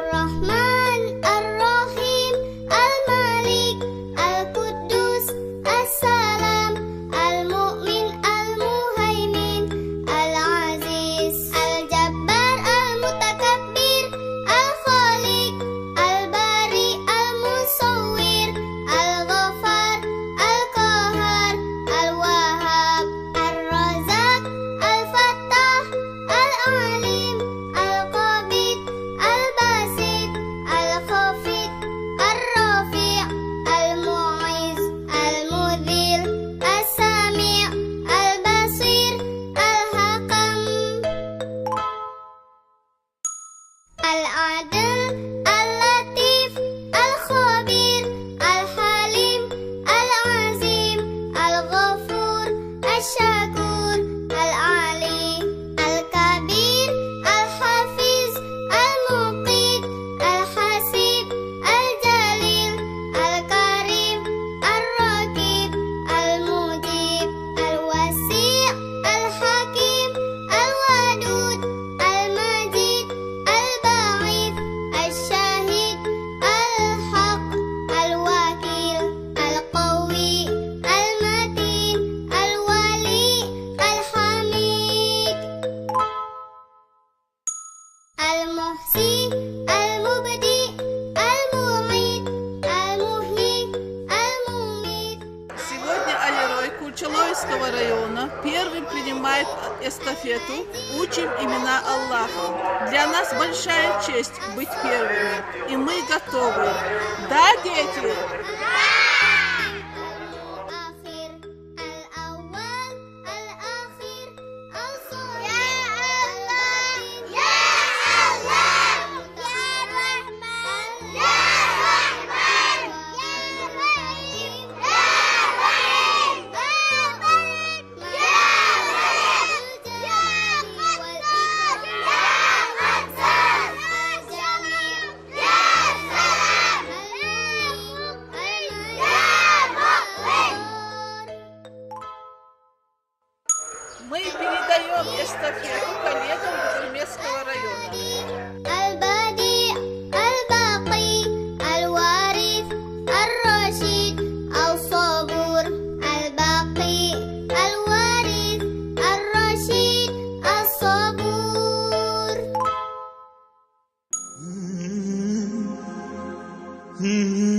Ar-Rahman, Ar-Rahim, Al-Malik, Al-Quddus, As-Salam, Al-Mu'min, Al-Muhaimin, Al-Aziz, Al-Jabbar, Al-Mutakabbir, Al-Khaliq, Al-Bari, Al-Musawwir, Al-Ghaffar, Al-Qahhar, Al-Wahhab, Ar-Razzaq, Al-Fattah, Al-Alim, Al-Qabid, Al-Basit, Al-Khafid, Ar-Rafi', Al-Mu'izz, Al-Mudhil, As-Sami', Al-Basir, Al-Hakam, Al-Adil, Al-Latif, Al-Khabir, Al-Halim, Al-Azim, Al-Ghafur, Al-Shakur, Al-Ali, Al-Kabir, Al-Hafiz, Al-Muqit, Al-Hasib, Al-Jalil, Al-Karim, Al-Raqib, Al-Mujib, Al-Wasi', Al-Hakim, Al-Wadud, Al-Majid, Al-Ba'ith, Al-Shahid, Al-Haq, Al-Wakil, Al-Qawi, Al-Matin, Al-Wali, Al-Hamid, Al-Muhsi, Al-Mubdi, Al-Mu'id, Al-Muhyi, Al-Мумит. Сегодня Алиройку Чалойского района первым принимает эстафету «Учим имена Аллаха». Для нас большая честь быть первыми, и мы готовы. Да, дети? Al-Akhir, Al-Awwal, Al-Akhir, Al-Sahih. Ya Allah, Ya Allah, Ya Rahman, Ya Rahman, Ya Rahim, Ya Rahim, Ya Malik, Ya Malik, Ya Qaddar, Ya Qaddar, Ya Jami', Ya Salam, Мы передаем эстафету коллегам Бузулмецкого района. Al-Badi, Al-Baqi, Al-Warith, Al-Rashid, Al-Sabur, Al-Baqi, Al-Warith, Al-Rashid, Al-Sabur. Hmm.